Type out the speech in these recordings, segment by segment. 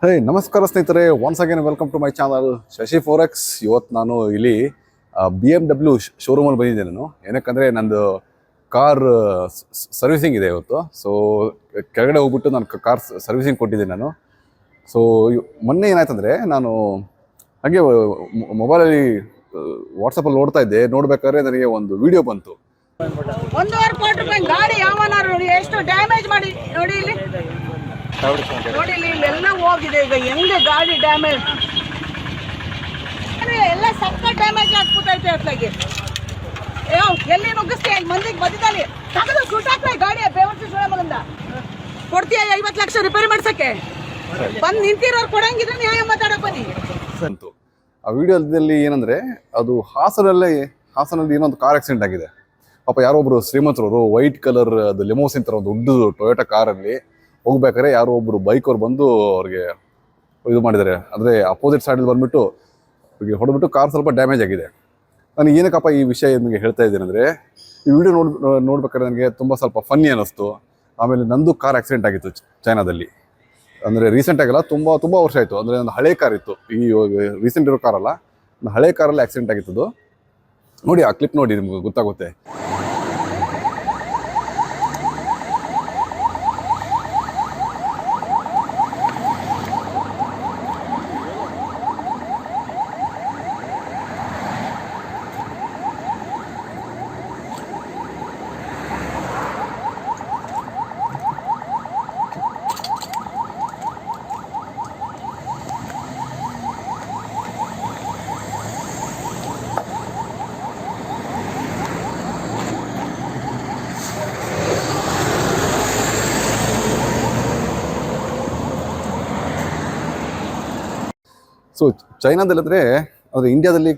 ಹೇ ನಮಸ್ಕಾರ ಸ್ನೇಹಿತರೆ, once again welcome to my channel Shashi forex. ಇವತ್ತು ನಾನು ಇಲ್ಲಿ BMW ಶೋರೂಮಲ್ಲಿ ಬಂದಿದ್ದೆ. ನಾನು ಏನಕ್ಕಂದರೆ ನಂದು ಕಾರ್ ಸರ್ವಿಸಿಂಗ್ ಇದೆ ಇವತ್ತು. ಸೊ ಕೆಳಗಡೆ ಹೋಗ್ಬಿಟ್ಟು ನಾನು ಕಾರ್ ಸರ್ವಿಸಿಂಗ್ ಕೊಟ್ಟಿದ್ದೀನಿ ನಾನು. ಸೊ ಮೊನ್ನೆ ಏನಾಯ್ತಂದರೆ, ನಾನು ಹಾಗೆ ಮೊಬೈಲಲ್ಲಿ ವಾಟ್ಸಪ್ಪಲ್ಲಿ ನೋಡ್ತಾ ಇದ್ದೆ. ನೋಡ್ಬೇಕಾದ್ರೆ ನನಗೆ ಒಂದು ವಿಡಿಯೋ ಬಂತು. 1.5 ಕೋಟಿ ರೂಪಾಯಿ ಗಾಡಿ ಯಾವನಾರು ನೋಡಿ ಎಷ್ಟು ಡ್ಯಾಮೇಜ್ ಮಾಡಿ ನೋಡಿ ಇಲ್ಲಿ ನೋಡಿ ಇಲ್ಲೆಲ್ಲ ಹೋಗಿದೆ. ಈಗ ಹೆಂಗೆ ಗಾಡಿ ಡ್ಯಾಮೇಜ್ ಎಲ್ಲ ಸಕ್ಕ ಡ್ಯಾಮೇಜ್ ಆಗ್ಬಿಟ್ಟೈತೆ. ಅತ್ಲಾಗಿ ಎಲ್ಲಿ ನುಗ್ಗಿಸ್ತೀಯ ಮಂದಿಗೆ ಮಧ್ಯದಲ್ಲಿ ತಗದು ಸುಟ್ಟಾಕ್ರೆ ಗಾಡಿ ಬೇವರ್ಸಿ ಸುಳ ಮಗಂದ ಕೊಡ್ತೀಯ 50 ಲಕ್ಷ ರಿಪೇರಿ ಮಾಡ್ಸಕ್ಕೆ. ಬಂದು ನಿಂತಿರೋರು ಕೊಡಂಗಿದ್ರೆ ನ್ಯಾಯ ಮಾತಾಡಕ್ ಬನ್ನಿ ಅಂತು. ಆ ವಿಡಿಯೋದಲ್ಲಿ ಏನಂದರೆ, ಅದು ಹಾಸನಲ್ಲಿ ಏನೊಂದು ಕಾರ್ ಆಕ್ಸಿಡೆಂಟ್ ಆಗಿದೆ. ಪಾಪ ಯಾರೊಬ್ರು ಶ್ರೀಮಂತರವರು ವೈಟ್ ಕಲರ್ ಅದು ಲಿಮೋಸಿನ್ ಥರ ಒಂದು ದೊಡ್ಡದು ಟೊಯೋಟಾ ಕಾರಲ್ಲಿ ಹೋಗ್ಬೇಕಾದ್ರೆ ಯಾರೋ ಒಬ್ಬರು ಬೈಕವ್ರು ಬಂದು ಅವ್ರಿಗೆ ಇದು ಮಾಡಿದ್ದಾರೆ. ಅಂದರೆ ಅಪೋಸಿಟ್ ಸೈಡಲ್ಲಿ ಬಂದುಬಿಟ್ಟು ಅವ್ರಿಗೆ ಹೊಡೆದ್ಬಿಟ್ಟು ಕಾರ್ ಸ್ವಲ್ಪ ಡ್ಯಾಮೇಜ್ ಆಗಿದೆ. ನನಗೆ ಏನಕ್ಕಪ್ಪ ಈ ವಿಷಯ ನಿಮಗೆ ಹೇಳ್ತಾ ಇದ್ದೀನಿ ಅಂದರೆ, ಈ ವಿಡಿಯೋ ನೋಡ್ಬೇಕಾದ್ರೆ ನನಗೆ ತುಂಬ ಸ್ವಲ್ಪ ಫನ್ನಿ ಅನ್ನಿಸ್ತು. ಆಮೇಲೆ ನಂದು ಕಾರ್ ಆಕ್ಸಿಡೆಂಟ್ ಆಗಿತ್ತು ಚೈನಾದಲ್ಲಿ. ಅಂದರೆ ರೀಸೆಂಟ್ ಆಗಿಲ್ಲ, ತುಂಬ ವರ್ಷ ಆಯಿತು. ಅಂದರೆ ಒಂದು ಹಳೆ ಕಾರ್ ಇತ್ತು, ಈ ರೀಸೆಂಟ್ ಇರೋ ಕಾರಲ್ಲ, ಒಂದು ಹಳೆ ಕಾರಲ್ಲಿ ಆಕ್ಸಿಡೆಂಟ್ ಆಗಿತ್ತು. ನೋಡಿ ಆ ಕ್ಲಿಪ್ ನೋಡಿ, ನಿಮ್ಗೆ ಗೊತ್ತಾಗುತ್ತೆ. ಸೊ ಚೈನಾದಲ್ಲಿದ್ದರೆ, ಅಂದರೆ ಇಂಡಿಯಾದಲ್ಲಿ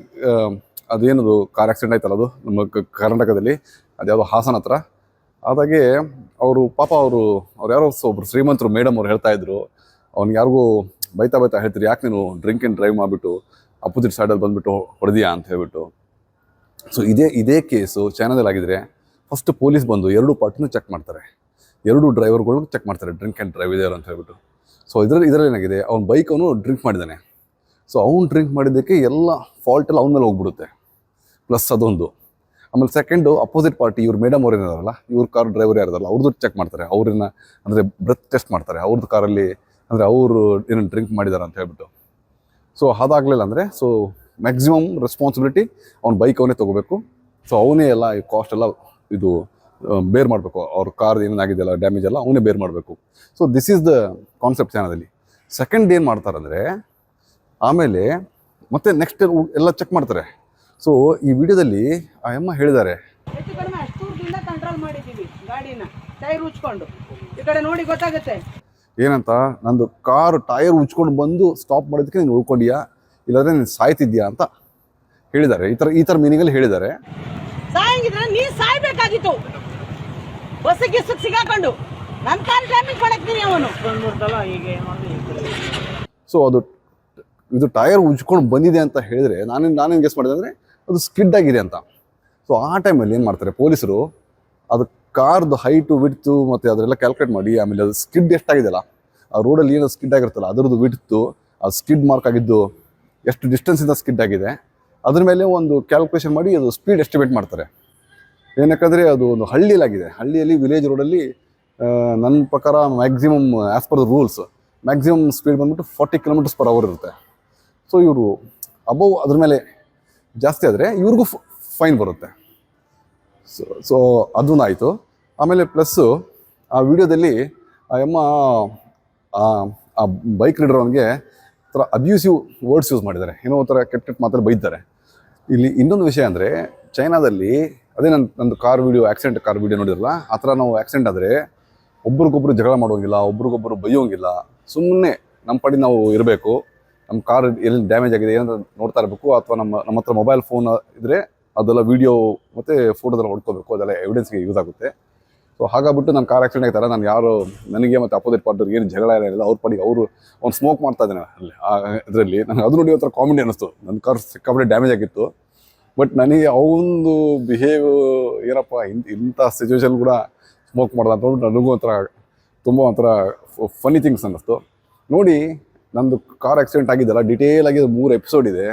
ಅದೇನದು ಕಾರ್ ಆಕ್ಸಿಡೆಂಟ್ ಆಯ್ತಲ್ಲ, ಅದು ನಮ್ಮ ಕರ್ನಾಟಕದಲ್ಲಿ ಅದು ಯಾವುದೋ ಹಾಸನ ಹತ್ರ ಅದಾಗೆ ಅವರು ಪಾಪ ಅವರು ಯಾರೋ ಒಬ್ರು ಶ್ರೀಮಂತರು ಮೇಡಮ್ ಅವ್ರು ಹೇಳ್ತಾ ಇದ್ರು, ಅವ್ನಿಗೆ ಯಾರಿಗೂ ಬೈತಾ ಹೇಳ್ತೀರಿ, ಯಾಕೆ ನೀನು ಡ್ರಿಂಕ್ ಆ್ಯಂಡ್ ಡ್ರೈವ್ ಮಾಡಿಬಿಟ್ಟು ಅಪೋಸಿಟ್ ಸೈಡಲ್ಲಿ ಬಂದುಬಿಟ್ಟು ಹೊಡೆದಿಯಾ ಅಂತ ಹೇಳ್ಬಿಟ್ಟು. ಸೊ ಇದೇ ಕೇಸು ಚೈನಾದಲ್ಲಿ ಆಗಿದ್ರೆ ಫಸ್ಟ್ ಪೊಲೀಸ್ ಬಂದು 2 ಪಾರ್ಟಿನೂ ಚೆಕ್ ಮಾಡ್ತಾರೆ, 2 ಡ್ರೈವರ್ಗಳು ಚೆಕ್ ಮಾಡ್ತಾರೆ ಡ್ರಿಂಕ್ ಆ್ಯಂಡ್ ಡ್ರೈವ್ ಇದೆಯಲ್ಲ ಅಂತ ಹೇಳ್ಬಿಟ್ಟು. ಸೊ ಇದರಲ್ಲಿ ಏನಾಗಿದೆ, ಅವ್ನ ಬೈಕ್ ಅವನು ಡ್ರಿಂಕ್ ಮಾಡಿದ್ದಾನೆ. ಸೊ ಅವ್ನು ಡ್ರಿಂಕ್ ಮಾಡಿದ್ದಕ್ಕೆ ಎಲ್ಲ ಫಾಲ್ಟ್ ಎಲ್ಲ ಅವ್ನ ಮೇಲೆ ಹೋಗ್ಬಿಡುತ್ತೆ, ಪ್ಲಸ್ ಅದೊಂದು. ಆಮೇಲೆ ಸೆಕೆಂಡು ಅಪೋಸಿಟ್ ಪಾರ್ಟಿ, ಇವ್ರು ಮೇಡಮ್ ಅವ್ರು ಏನಾರಲ್ಲ, ಇವ್ರ ಕಾರ್ ಡ್ರೈವರ್ ಯಾರಲ್ಲ ಅವ್ರದ್ದು ಚೆಕ್ ಮಾಡ್ತಾರೆ, ಅವ್ರನ್ನ ಅಂದರೆ ಬ್ರೆತ್ ಟೆಸ್ಟ್ ಮಾಡ್ತಾರೆ ಅವ್ರದ್ದು ಕಾರಲ್ಲಿ, ಅಂದರೆ ಅವರು ಏನೋ ಡ್ರಿಂಕ್ ಮಾಡಿದ್ದಾರೆ ಅಂತ ಹೇಳ್ಬಿಟ್ಟು. ಸೊ ಅದಾಗಲಿಲ್ಲ ಅಂದರೆ, ಸೊ ಮ್ಯಾಕ್ಸಿಮಮ್ ರೆಸ್ಪಾನ್ಸಿಬಿಲಿಟಿ ಅವ್ನ ಬೈಕ್ ಅವನೇ ತೊಗೋಬೇಕು. ಸೊ ಅವನೇ ಎಲ್ಲ ಈ ಕಾಸ್ಟ್ ಎಲ್ಲ ಇದು ಬೇರ್ ಮಾಡಬೇಕು. ಅವ್ರ ಕಾರ್ ಏನೇನಾಗಿದೆಯಲ್ಲ ಡ್ಯಾಮೇಜ್ ಎಲ್ಲ ಅವನೇ ಬೇರ್ ಮಾಡಬೇಕು. So this is the concept ಚಾನದಲ್ಲಿ. ಸೆಕೆಂಡ್ ಏನು ಮಾಡ್ತಾರಂದರೆ, ಆಮೇಲೆ ಮತ್ತೆ ನೆಕ್ಸ್ಟ್ ಎಲ್ಲ ಚೆಕ್ ಮಾಡ್ತಾರೆ. ಸೊ ಈ ವಿಡಿಯೋದಲ್ಲಿ ಆ ಅಮ್ಮ ಹೇಳಿದ್ದಾರೆ, ಹೆಚ್ಚು ಕಡಿಮೆ ಅಷ್ಟು ದೂರದಿಂದ ಕಂಟ್ರೋಲ್ ಮಾಡಿದ್ದೀವಿ ಗಾಡಿನ, ಟೈರ್ ಉಚ್ಕೊಂಡು ಈ ಕಡೆ ನೋಡಿ ಗೊತ್ತಾಗುತ್ತೆ ಏನಂತ, ನಂದು ಕಾರು ಟೈರ್ ಉಚ್ಕೊಂಡು ಬಂದು ಸ್ಟಾಪ್ ಮಾಡೋದಕ್ಕೆ ನೀನು ಉಳ್ಕೊಂಡಿಯಾ, ಇಲ್ಲಾಂದರೆ ನೀನು ಸಾಯ್ತಿದ್ಯಾ ಅಂತ ಹೇಳಿದ್ದಾರೆ. ಈ ಥರ ಮೀನಿಂಗಲ್ಲಿ ಹೇಳಿದ್ದಾರೆ. ಸಾಯಂಗಿದ್ರೆ ನೀ ಸಾಯ್ಬೇಕಾಗಿತ್ತು, ಬಸ್ಸಿಗೆ ಸಿಗಾಕೊಂಡು ನನ್ನ ಕಾರ್ ಡ್ಯಾಮೇಜ್ ಮಾಡಕ್ತೀನಿ ಅವನು. ಸೊ ಇದು ಟೈರ್ ಉಜ್ಕೊಂಡು ಬಂದಿದೆ ಅಂತ ಹೇಳಿದ್ರೆ ನಾನೇನು ಗೆಸ್ ಮಾಡಿದೆ ಅಂದರೆ ಅದು ಸ್ಕಿಡ್ ಆಗಿದೆ ಅಂತ. ಸೊ ಆ ಟೈಮಲ್ಲಿ ಏನು ಮಾಡ್ತಾರೆ ಪೊಲೀಸರು, ಅದು ಕಾರ್ದು ಹೈಟು ವಿಡ್ತು ಮತ್ತು ಅದರೆಲ್ಲ ಕ್ಯಾಲ್ಕುಲೇಟ್ ಮಾಡಿ, ಆಮೇಲೆ ಅದು ಸ್ಕಿಡ್ ಎಷ್ಟಾಗಿದೆಯಲ್ಲ, ಆ ರೋಡಲ್ಲಿ ಏನೋ ಸ್ಕಿಡ್ ಆಗಿರುತ್ತಲ್ಲ ಅದರದ್ದು ವಿಡ್ತು, ಅದು ಸ್ಕಿಡ್ ಮಾರ್ಕ್ ಆಗಿದ್ದು ಎಷ್ಟು ಡಿಸ್ಟೆನ್ಸಿಂದ ಸ್ಕಿಡ್ ಆಗಿದೆ, ಅದ್ರ ಮೇಲೆ ಒಂದು ಕ್ಯಾಲ್ಕುಲೇಷನ್ ಮಾಡಿ ಅದು ಸ್ಪೀಡ್ ಎಸ್ಟಿಮೇಟ್ ಮಾಡ್ತಾರೆ. ಏನಕ್ಕಂದರೆ ಅದು ಒಂದು ಹಳ್ಳಿಯಲ್ಲಾಗಿದೆ, ಹಳ್ಳಿಯಲ್ಲಿ ವಿಲೇಜ್ ರೋಡಲ್ಲಿ ನನ್ನ ಪ್ರಕಾರ maximum as per the rules maximum speed ಬಂದ್ಬಿಟ್ಟು 40 km/h ಇರುತ್ತೆ. ಸೊ ಇವರು ಅಬೌವ್ ಅದ್ರ ಮೇಲೆ ಜಾಸ್ತಿ ಆದರೆ ಇವ್ರಿಗೂ ಫೈನ್ ಬರುತ್ತೆ. ಸೊ ಅದೂ ಆಯಿತು. ಆಮೇಲೆ ಪ್ಲಸ್ಸು ಆ ವಿಡಿಯೋದಲ್ಲಿ ಆ ಅಮ್ಮ ಆ ಬೈಕ್ ರೈಡರ್ ಅವನಿಗೆ ಥರ ಅಬ್ಯೂಸಿವ್ ವರ್ಡ್ಸ್ ಯೂಸ್ ಮಾಡಿದ್ದಾರೆ, ಏನೋ ಒಂಥರ ಕೆಟ್ಟ ಮಾತಲ್ಲಿ ಬೈತಾರೆ. ಇಲ್ಲಿ ಇನ್ನೊಂದು ವಿಷಯ ಅಂದರೆ, ಚೈನಾದಲ್ಲಿ ಅದೇ ನಂದು ಕಾರ್ ವಿಡಿಯೋ ನೋಡಿದ್ರಲ್ಲ, ಆ ಥರ ನಾವು ಆಕ್ಸಿಡೆಂಟ್ ಆದರೆ ಒಬ್ರಿಗೊಬ್ರು ಜಗಳ ಮಾಡೋಂಗಿಲ್ಲ, ಒಬ್ರಿಗೊಬ್ಬರು ಬೈಯೋಂಗಿಲ್ಲ. ಸುಮ್ಮನೆ ನಮ್ಮ ಪಡಿ ನಾವು ಇರಬೇಕು. ನಮ್ಮ ಕಾರ್ ಎಲ್ಲಿ ಡ್ಯಾಮೇಜ್ ಆಗಿದೆ ಏನಂತ ನೋಡ್ತಾ ಇರಬೇಕು, ಅಥವಾ ನಮ್ಮ ಹತ್ರ ಮೊಬೈಲ್ ಫೋನ್ ಇದ್ದರೆ ಅದೆಲ್ಲ ವೀಡಿಯೋ ಮತ್ತು ಫೋಟೋದೆಲ್ಲ ಹೊಡ್ಕೋಬೇಕು, ಅದೆಲ್ಲ ಎವಿಡೆನ್ಸ್ಗೆ ಯೂಸ್ ಆಗುತ್ತೆ. ಸೊ ಹಾಗಾಗ್ಬಿಟ್ಟು ನನ್ನ ಕಾರ್ ಆಕ್ಸಿಡೆಂಟ್ ಆಗ್ತಾರೆ, ನಾನು ನನಗೆ ಮತ್ತು ಅಪೋಸಿಟ್ ಪಾರ್ಟಿಯವ್ರಿಗೆ ಏನು ಜಗಳ ಏನಿಲ್ಲ, ಅವ್ರ ಪಡಿಗೆ ಅವ್ನು ಸ್ಮೋಕ್ ಮಾಡ್ತಾ ಇದ್ದಾನೆ ಅಲ್ಲಿ ಇದರಲ್ಲಿ. ನನಗೆ ಅದು ನೋಡಿ ಒಂಥರ ಕಾಮಿಡಿ ಅನ್ನಿಸ್ತು. ನನ್ನ ಕಾರ್ ಸಿಕ್ಕಾಪಟ್ಟೆ ಡ್ಯಾಮೇಜ್ ಆಗಿತ್ತು, ಬಟ್ ನನಗೆ ಅವನದು ಬಿಹೇವ್ ಏನಪ್ಪ ಇಂಥ ಸಿಚುವೇಶನ್ ಕೂಡ ಸ್ಮೋಕ್ ಮಾಡ್ದೆ ಅಂತ ನನಗೂ ಒಂಥರ ತುಂಬ ಒಂಥರ ಫನ್ನಿ ಥಿಂಗ್ಸ್ ಅನ್ನಿಸ್ತು ನೋಡಿ. ನಂದು ಕಾರ್ ಆಕ್ಸಿಡೆಂಟ್ ಆಗಿದ್ದಲ್ಲ ಡೀಟೇಲ್ ಆಗಿ 3 ಎಪಿಸೋಡ್ ಇದೆ,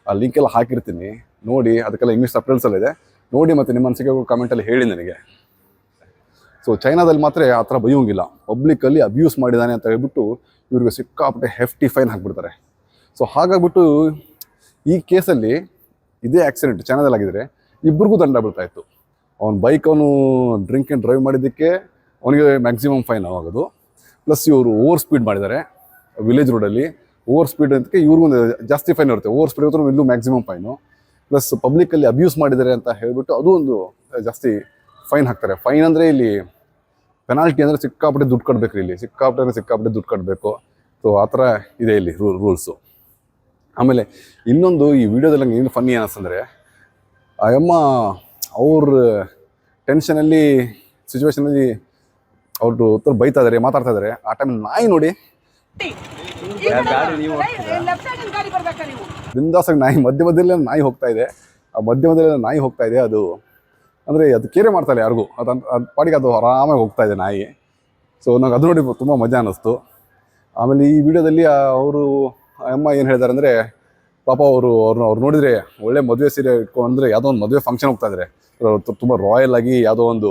ಆ ಲಿಂಕ್ ಎಲ್ಲ ಹಾಕಿರ್ತೀನಿ ನೋಡಿ. ಅದಕ್ಕೆಲ್ಲ ಇಂಗ್ಲೀಷ್ ಸಬ್ಟೈಟಲ್ಸ್ ಇದೆ ನೋಡಿ, ಮತ್ತು ನಿಮ್ಮ ಅನಿಸಿಕೆ ಕಮೆಂಟಲ್ಲಿ ಹೇಳಿ ನನಗೆ. ಸೊ ಚೈನಾದಲ್ಲಿ ಮಾತ್ರ ಆ ಥರ ಬೈಯೋಂಗಿಲ್ಲ, ಪಬ್ಲಿಕ್ಕಲ್ಲಿ ಅಬ್ಯೂಸ್ ಮಾಡಿದ್ದಾನೆ ಅಂತ ಹೇಳ್ಬಿಟ್ಟು ಇವ್ರಿಗೆ ಸಿಕ್ಕಾಪಟ್ಟೆ ಹೆಫ್ಟಿ ಫೈನ್ ಹಾಕ್ಬಿಡ್ತಾರೆ. ಸೊ ಹಾಗಾಗ್ಬಿಟ್ಟು ಈ ಕೇಸಲ್ಲಿ ಇದೇ ಆಕ್ಸಿಡೆಂಟ್ ಚೈನಾದಲ್ಲಿ ಆಗಿದ್ರೆ ಇಬ್ಬರಿಗೂ ದಂಡ ಬೀಳ್ತಾ ಇತ್ತು. ಅವ್ನ ಬೈಕ್ ಅವನು ಡ್ರಿಂಕ್ ಆ್ಯಂಡ್ ಡ್ರೈವ್ ಮಾಡಿದ್ದಕ್ಕೆ ಅವನಿಗೆ ಮ್ಯಾಕ್ಸಿಮಮ್ ಫೈನ್ ಆಗೋದು, ಪ್ಲಸ್ ಇವರು ಓವರ್ ಸ್ಪೀಡ್ ಮಾಡಿದ್ದಾರೆ ವಿಲೇಜ್ ರೋಡಲ್ಲಿ. ಓವರ್ ಸ್ಪೀಡ್ ಅಂತಕ್ಕೆ ಇವ್ರಿಗೂ ಜಾಸ್ತಿ ಫೈನ್ ಇರುತ್ತೆ, ಓವರ್ ಸ್ಪೀಡ್ ಇದ್ರೂ ಇಲ್ಲೂ ಮ್ಯಾಕ್ಸಿಮಮ್ ಫೈನು. ಪ್ಲಸ್ ಪಬ್ಲಿಕ್ಕಲ್ಲಿ ಅಬ್ಯೂಸ್ ಮಾಡಿದ್ದಾರೆ ಅಂತ ಹೇಳ್ಬಿಟ್ಟು ಅದು ಒಂದು ಜಾಸ್ತಿ ಫೈನ್ ಹಾಕ್ತಾರೆ. ಫೈನ್ ಅಂದರೆ ಇಲ್ಲಿ ಪೆನಾಲ್ಟಿ ಅಂದರೆ ಸಿಕ್ಕಾಪಟ್ಟೆ ದುಡ್ಡು ಕಟ್ಟಬೇಕು, ಇಲ್ಲಿ ಸಿಕ್ಕಾಪಟ್ಟೆ ದುಡ್ಡು ಕಟ್ಟಬೇಕು. ಸೊ ಆ ಥರ ಇದೆ ಇಲ್ಲಿ ರೂಲ್ಸು. ಆಮೇಲೆ ಇನ್ನೊಂದು ಈ ವಿಡಿಯೋದಲ್ಲಿ ನಂಗೆ ಏನು ಫನ್ನಿ ಅನ್ನಿಸ್ತಂದರೆ, ಆ ಅಮ್ಮ ಅವ್ರ ಟೆನ್ಷನಲ್ಲಿ ಸಿಚುವೇಶನಲ್ಲಿ ಅವ್ರು ಉತ್ತರ ಬೈತಾ ಇದ್ದಾರೆ, ಮಾತಾಡ್ತಾ ಇದ್ದಾರೆ. ಆ ಟೈಮ್ ನಾಯಿ ನೋಡಿ ಬಿಂದಾಸಾಗಿ ಮಧ್ಯದಲ್ಲೇ ನಾಯಿ ಹೋಗ್ತಾ ಇದೆ. ಆ ಮಧ್ಯದಲ್ಲೇ ನಾಯಿ ಹೋಗ್ತಾ ಇದೆ. ಅದು ಅಂದರೆ ಅದು ಕೇರೆ ಮಾಡ್ತಾರೆ ಯಾರಿಗೂ, ಅದು ಪಾಡಿಗೆ ಅದು ಆರಾಮಾಗಿ ಹೋಗ್ತಾ ಇದೆ ನಾಯಿ. ಸೊ ನಂಗೆ ಅದು ನೋಡಿ ತುಂಬ ಮಜಾ ಅನ್ನಿಸ್ತು. ಆಮೇಲೆ ಈ ವಿಡಿಯೋದಲ್ಲಿ ಅವರು ಅಮ್ಮ ಏನು ಹೇಳ್ತಾರೆ ಅಂದರೆ, ಪಾಪ ಅವ್ರು ನೋಡಿದರೆ ಒಳ್ಳೆ ಮದುವೆ ಸೀರೆ ಇಟ್ಕೊಂಡ್ರೆ ಯಾವುದೋ ಒಂದು ಮದುವೆ ಫಂಕ್ಷನ್ ಹೋಗ್ತಾ ಇದ್ದಾರೆ, ತುಂಬ ರಾಯಲ್ ಆಗಿ ಯಾವುದೋ ಒಂದು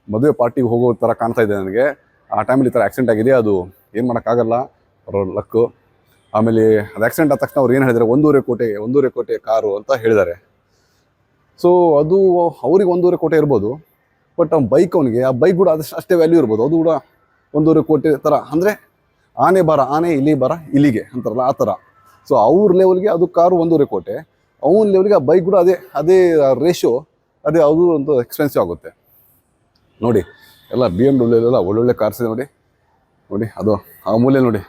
ಮದುವೆ ಪಾರ್ಟಿಗೆ ಹೋಗೋ ಥರ ಕಾಣ್ತಾ ಇದೆ ನನಗೆ. ಆ ಟೈಮಲ್ಲಿ ಈ ಥರ ಆಕ್ಸಿಡೆಂಟ್ ಆಗಿದೆ, ಅದು ಏನು ಮಾಡೋಕ್ಕಾಗಲ್ಲ, ಅವ್ರ ಲಕ್ಕು. ಆಮೇಲೆ ಅದು ಆಕ್ಸಿಡೆಂಟ್ ಆದ ತಕ್ಷಣ ಅವ್ರು ಏನು ಹೇಳಿದ್ದಾರೆ, 1.5 ಕೋಟಿ ಕಾರು ಅಂತ ಹೇಳಿದ್ದಾರೆ. ಸೊ ಅದು ಅವ್ರಿಗೆ 1.5 ಕೋಟಿ ಇರ್ಬೋದು, ಬಟ್ ಆ ಬೈಕ್ ಅವನಿಗೆ, ಆ ಬೈಕ್ ಕೂಡ ಅಷ್ಟೇ ವ್ಯಾಲ್ಯೂ ಇರ್ಬೋದು. ಅದು ಕೂಡ 1.5 ಕೋಟಿ ಥರ, ಅಂದರೆ ಆನೆ ಇಲ್ಲಿ ಬರ ಇಲ್ಲಿಗೆ ಅಂತಾರಲ್ಲ ಆ ಥರ. ಸೊ ಅವ್ರ ಲೆವೆಲ್ಗೆ ಅದು ಕಾರು 1.5 ಕೋಟಿ, ಅವನ ಲೆವೆಲ್ಗೆ ಆ ಬೈಕ್ ಕೂಡ ಅದೇ ರೇಷಿಯೋ, ಅದು ಒಂದು ಎಕ್ಸ್ಪೆನ್ಸಿವ್ ಆಗುತ್ತೆ. ನೋಡಿ ಎಲ್ಲ BMW ಎಲ್ಲ ಒಳ್ಳೊಳ್ಳೆ ಕಾರ್ಸ್ ಇದೆ ನೋಡಿ ಅದು ಆ ಮೂಲೆ ನೋಡಿ,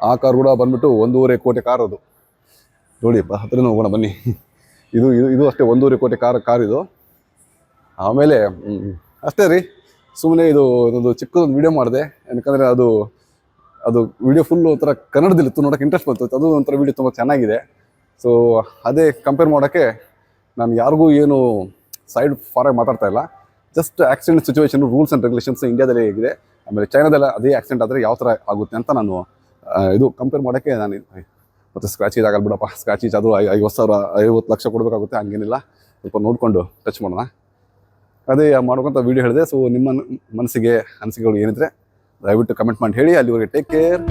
ಆ ಕಾರ್ ಕೂಡ ಬಂದ್ಬಿಟ್ಟು 1.5 ಕೋಟಿ ಕಾರ್ ಅದು ನೋಡಿ. ಹತ್ತಿರ ಹೋಗೋಣ ಬನ್ನಿ. ಇದು ಅಷ್ಟೇ 1.5 ಕೋಟಿ ಕಾರ್ ಇದು. ಆಮೇಲೆ ಅಷ್ಟೇ ರೀ, ಸುಮ್ಮನೆ ಇದೊಂದು ಚಿಕ್ಕದೊಂದು ವಿಡಿಯೋ ಮಾಡಿದೆ, ಯಾಕಂದರೆ ಅದು ವಿಡಿಯೋ ಫುಲ್ಲು ಒಂಥರ ಕನ್ನಡದಲ್ಲಿತ್ತು, ನೋಡೋಕೆ ಇಂಟ್ರೆಸ್ಟ್ ಬಂತು. ಅದು ಒಂಥರ ವಿಡಿಯೋ ತುಂಬ ಚೆನ್ನಾಗಿದೆ. ಸೊ ಅದೇ ಕಂಪೇರ್ ಮಾಡೋಕ್ಕೆ ನಾನು ಯಾರಿಗೂ ಏನು ಸೈಡ್ ಫಾರಾಗಿ ಮಾತಾಡ್ತಾ ಇಲ್ಲ, just accident situation, rules and regulations ಇಂಡಿಯಾದಲ್ಲಿ ಹೇಗಿದೆ, ಆಮೇಲೆ ಚೈನಾದಲ್ಲ ಅದೇ ಆಕ್ಸಿಡೆಂಟ್ ಆದರೆ ಯಾವ ಥರ ಆಗುತ್ತೆ ಅಂತ ನಾನು ಇದು ಕಂಪೇರ್ ಮಾಡೋಕ್ಕೆ ನಾನು. ಮತ್ತು ಸ್ಕ್ರಾಚ್ ಇದಾಗಲ್ಲ ಬಿಡಪ್ಪ, ಸ್ಕ್ರಾಚ್ ಅದು 50 ಲಕ್ಷ ಕೊಡಬೇಕಾಗುತ್ತೆ, ಹಂಗೇನಿಲ್ಲ, ಸ್ವಲ್ಪ ನೋಡಿಕೊಂಡು ಟಚ್ ಮಾಡೋಣ. ಅದೇ ಮಾಡ್ಬೇಕಂತ ವೀಡಿಯೋ ಹೇಳಿದೆ. ಸೊ ನಿಮ್ಮ ಅನಿಸಿಕೆಗಳು ಏನಿದ್ರೆ ದಯವಿಟ್ಟು ಕಮೆಂಟ್ ಮಾಡಿ ಹೇಳಿ. ಅಲ್ಲಿವರೆಗೆ ಟೇಕ್ ಕೇರ್,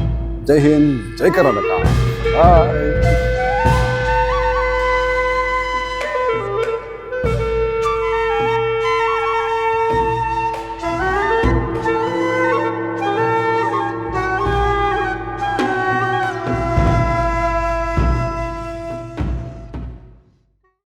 ಜೈ ಹಿಂದ್, ಜೈ ಕರ್ನಾಟಕ, ಬಾಯ್.